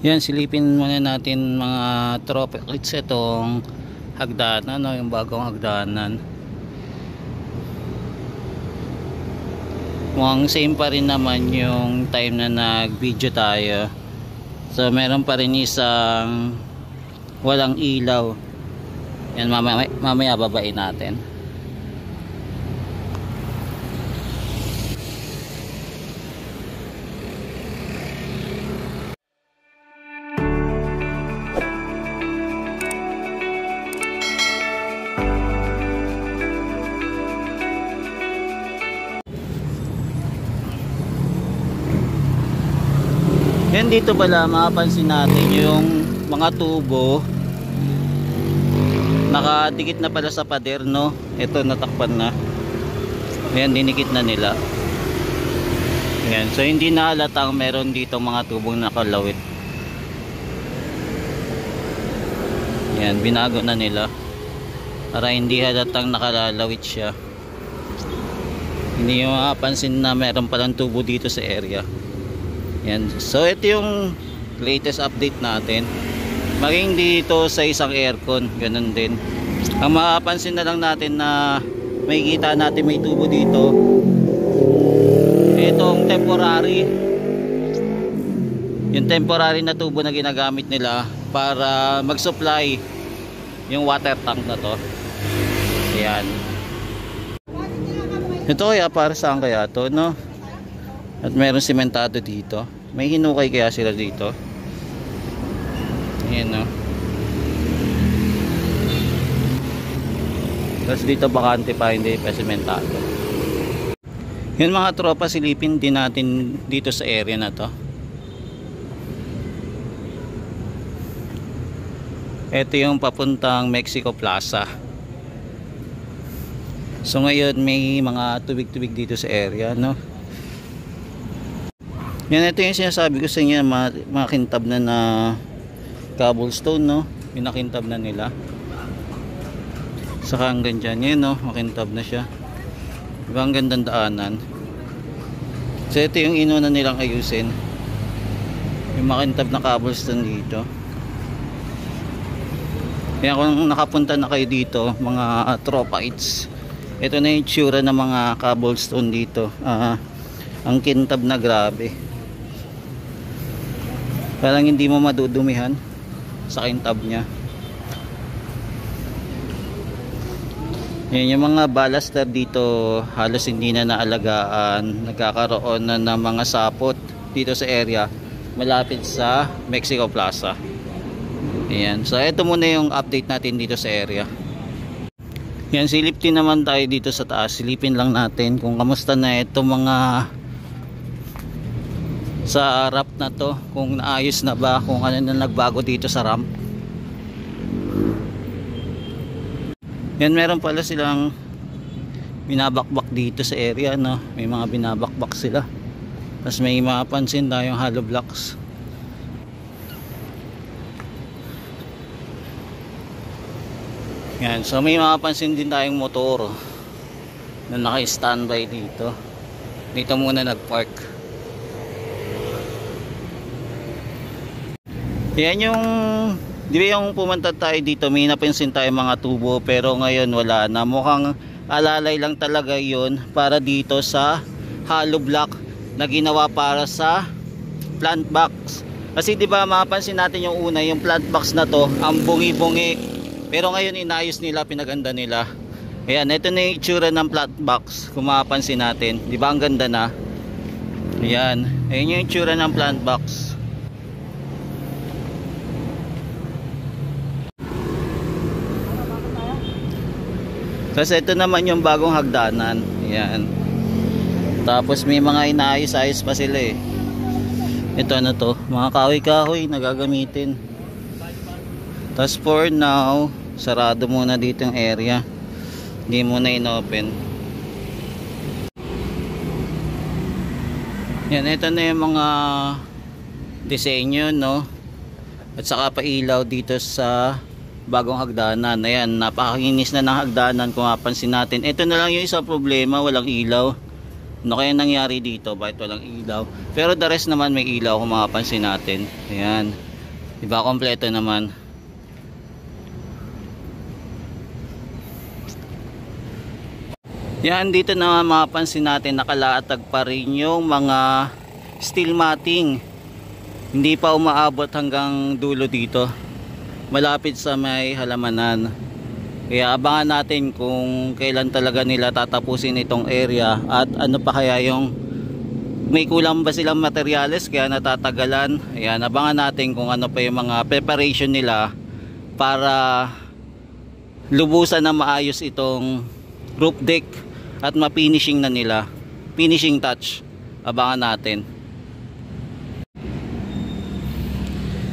Yan, silipin muna natin mga tropics itong hagdanan, no? Yung bagong hagdanan. Mukhang same pa rin naman yung time na nag-video tayo. So meron pa rin isang walang ilaw. Yan, mamaya babain natin. Yan, dito pala mapapansin natin yung mga tubo nakadikit na pala sa pader, no? Ito, natakpan na. Ayan, dinikit na nila. Ayan, so hindi na halatang meron dito mga tubong nakalawit. Ayan, binago na nila para hindi halatang nakalalawit siya. Hindi yung mapapansin na meron palang tubo dito sa area. Yan. So ito yung latest update natin. Maging dito sa isang aircon, ganun din. Ang mapapansin na lang natin na makikita natin may tubo dito. Itong temporary. Yung temporary na tubo na ginagamit nila para mag-supply yung water tank na to. Ayan. Ito kaya para saan kaya to, no? At meron sementado dito. May hinukay kaya sila dito. Ayan, no. Tapos dito bakante pa, hindi pa sementado. Yun mga tropa, silipin din natin dito sa area na to. Ito yung papuntang Mexico Plaza. So ngayon may mga tubig-tubig dito sa area, no. Yan, ito yung sinasabi ko sa inyo, mga kintab na cobblestone, no? Pinakintab na nila. Saka hanggang dyan, yun, no? Makintab na siya. Diba, ang gandang daanan. So ito yung inuna nilang ayusin, yung makintab na cobblestone dito. Kaya kung nakapunta na kayo dito, mga tropites, ito na yung tsura ng mga cobblestone dito. Ang kintab na, grabe. Parang hindi mo madudumihan sa kintab nya. Yan, yung mga baluster dito halos hindi na naalagaan. Nagkakaroon na ng mga sapot dito sa area malapit sa Mexico Plaza. Ayan. So ito muna yung update natin dito sa area. Yan, silip din naman tayo dito sa taas. Silipin lang natin kung kamusta na ito mga sa ramp na to, kung naayos na ba, kung ano na nagbago dito sa ramp. Yan, meron pala silang binabakbak dito sa area, no? May mga binabakbak sila. Tapos may mapansin tayong hollow blocks. Yan, so may mapansin din tayong motor na naka-standby dito. Dito muna nag-park. Yan yung, di ba yung pumunta tayo dito, may napansin tayo mga tubo, pero ngayon wala na. Mukhang alalay lang talaga yun para dito sa hollow block na ginawa para sa plant box. Kasi di ba mapapansin natin yung una, yung plant box na to, ang bungi-bungi. Pero ngayon inayos nila, pinaganda nila. Ayan, ito na yung itsura ng plant box, kung mapapansin natin. Di ba ang ganda na? Ayan, ayan yung itsura ng plant box. Kasi ito naman yung bagong hagdanan. Ayan. Tapos may mga inaayos-ayos pa sila eh. Ito ano to, mga kahoy-kahoy na gagamitin. Tapos for now, sarado muna dito yung area. Hindi muna in-open. Yan, ito na yung mga disenyo, no? At saka pa ilaw dito sa bagong hagdanan. Ayan, napakakinis na ng hagdanan kung mapansin natin. Ito na lang yung isang problema, walang ilaw. Ano kaya nangyari dito? Bakit walang ilaw? Pero the rest naman may ilaw kung mapapansin natin. Ayan. Diba, kompleto naman. Yan, dito na mapapansin natin nakalatag pa rin yung mga steel matting. Hindi pa umaabot hanggang dulo dito. Malapit sa may halamanan. Kaya abangan natin kung kailan talaga nila tatapusin itong area at ano pa kaya yung may kulang ba silang materyales kaya natatagalan. Ayan, abangan natin kung ano pa yung mga preparation nila para lubusan na maayos itong roof deck at ma-finishing na nila. Finishing touch. Abangan natin.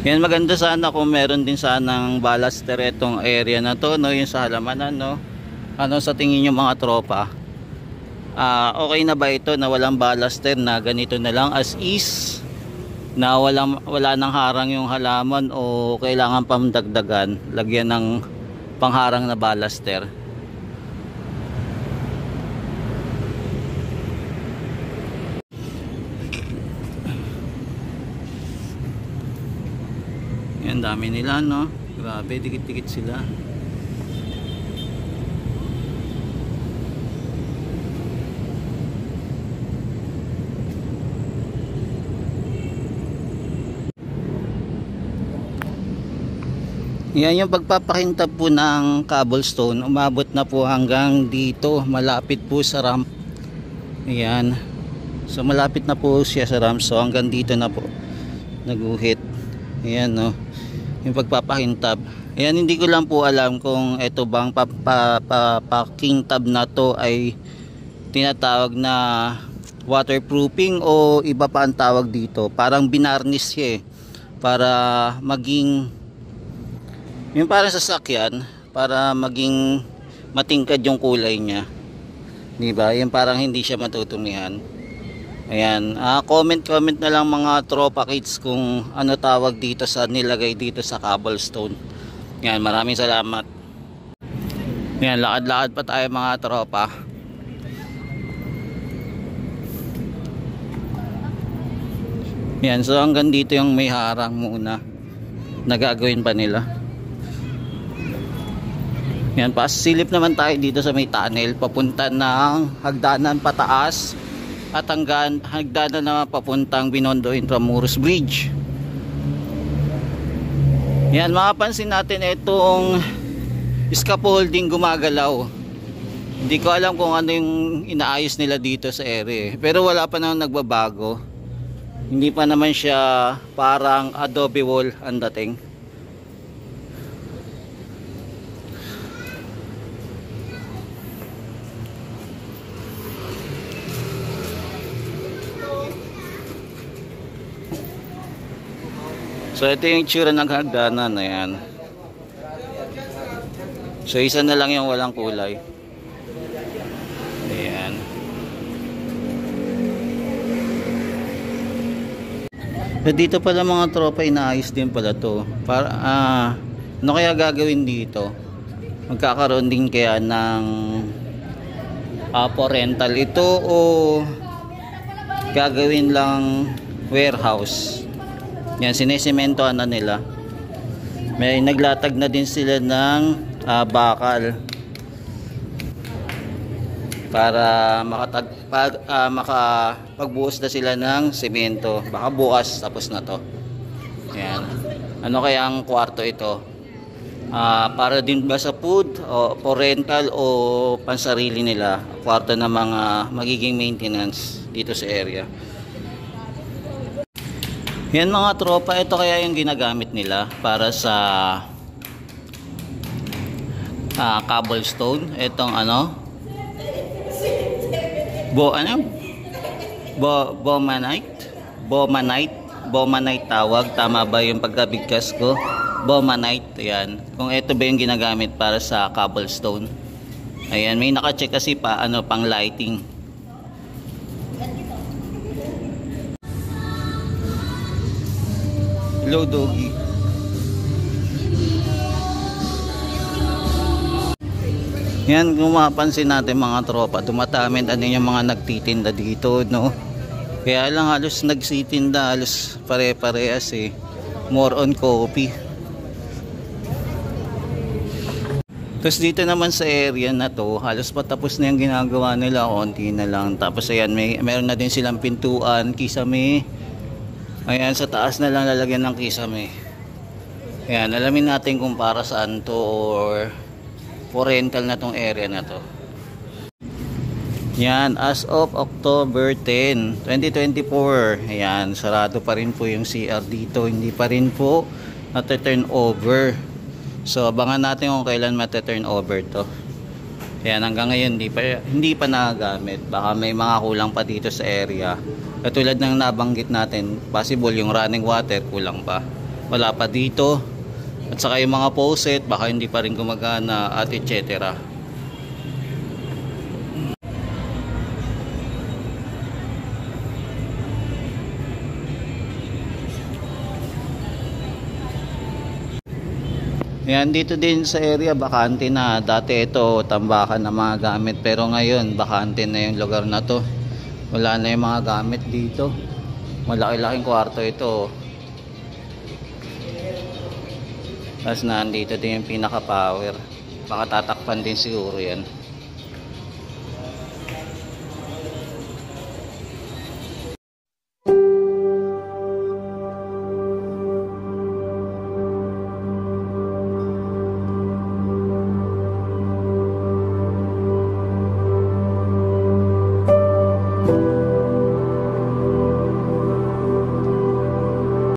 Yan, maganda sana kung meron din sanang ballaster itong area na to, no, yung sa halamanan, no. Ano sa tingin nyo mga tropa? Okay na ba ito na walang ballaster, na ganito na lang as is, na wala nang harang yung halaman, o kailangan pang dagdagan, lagyan ng pangharang na ballaster? Yan, dami nila, no? Grabe, dikit-dikit sila. Yan yung pagpapakintab po ng cobblestone. Umabot na po hanggang dito. Malapit po sa ramp. Ayan. So malapit na po siya sa ramp. So hanggang dito na po naguhit. Ayan, no, yung pagpapakintab. Ayan, hindi ko lang po alam kung ito bang papakintab na to ay tinatawag na waterproofing o iba pa ang tawag dito. Parang binarnish siya, para maging yung parang sasakyan, para maging matingkad yung kulay niya, diba? Yung parang hindi siya matutumihan. Ayan, comment na lang mga tropa kids kung ano tawag dito sa nilagay dito sa cobblestone. Yan, maraming salamat. Yan, lakad-lakad pa tayo mga tropa. Yan, so hanggang dito yung may harang muna na gagawin pa nila. Yan, pasilip naman tayo dito sa may tunnel papunta ng hagdanan pataas. At hagdanan na papuntang Binondo Intramuros Bridge. Yan, makapansin natin itong scaffolding gumagalaw. Hindi ko alam kung ano yung inaayos nila dito sa area, pero wala pa naman nagbabago. Hindi pa naman siya parang adobe wall ang dating. So ito yung itsura ng hagdanan. Ayan. So isa na lang yung walang kulay. Ayan. So dito pala mga tropa, inaayos din pala to. Para, ano kaya gagawin dito? Magkakaroon din kaya ng for rental ito, o gagawin lang warehouse? Yan, sinesimentoan na nila. May naglatag na din sila ng bakal para makapagbuhos na sila ng semento. Baka bukas tapos na to. Yan. Ano kaya ang kwarto ito? Para din ba sa food o for rental o pansarili nila? Kwarto na mga magiging maintenance dito sa area. Yan mga tropa, ito kaya yung ginagamit nila para sa cobblestone. Itong ano? Bomanite tawag. Tama ba yung pagkabigkas ko? Bomanite. Yan. Kung ito ba yung ginagamit para sa cobblestone. Ayan, may naka-check kasi pa pang lighting. Hello, doggy. Yan, kung mapapansin natin mga tropa, dumadami yung mga nagtitinda dito, no? Kaya lang halos nagsitinda, halos pare-parehas eh. more on coffee. Tapos dito naman sa area na to, halos patapos na yung ginagawa nila, konti na lang. Tapos ayan, meron na din silang pintuan, kisame. Ayan, sa taas na lang lalagyan ng kisame. Ayan, alamin natin kung para saan to or for rental na tong area na to. Yan, as of October 10, 2024. Ayan, sarado pa rin po yung CR dito. Hindi pa rin po nata-turn over. So, abangan natin kung kailan mata-turn over to. Ayan, hanggang ngayon hindi pa nagagamit. Baka may mga kulang pa dito sa area. Katulad ng nabanggit natin, possible yung running water kulang pa. Wala pa dito. At saka yung mga faucet, baka hindi pa rin gumagana at etc. Yan, dito din sa area bakante na. Dati ito tambakan ng mga gamit, pero ngayon bakante na yung lugar na to. Wala na yung mga gamit dito. Malaki-laking kwarto ito. Tapos nandito din yung pinaka power. Baka tatakpan din siguro yan.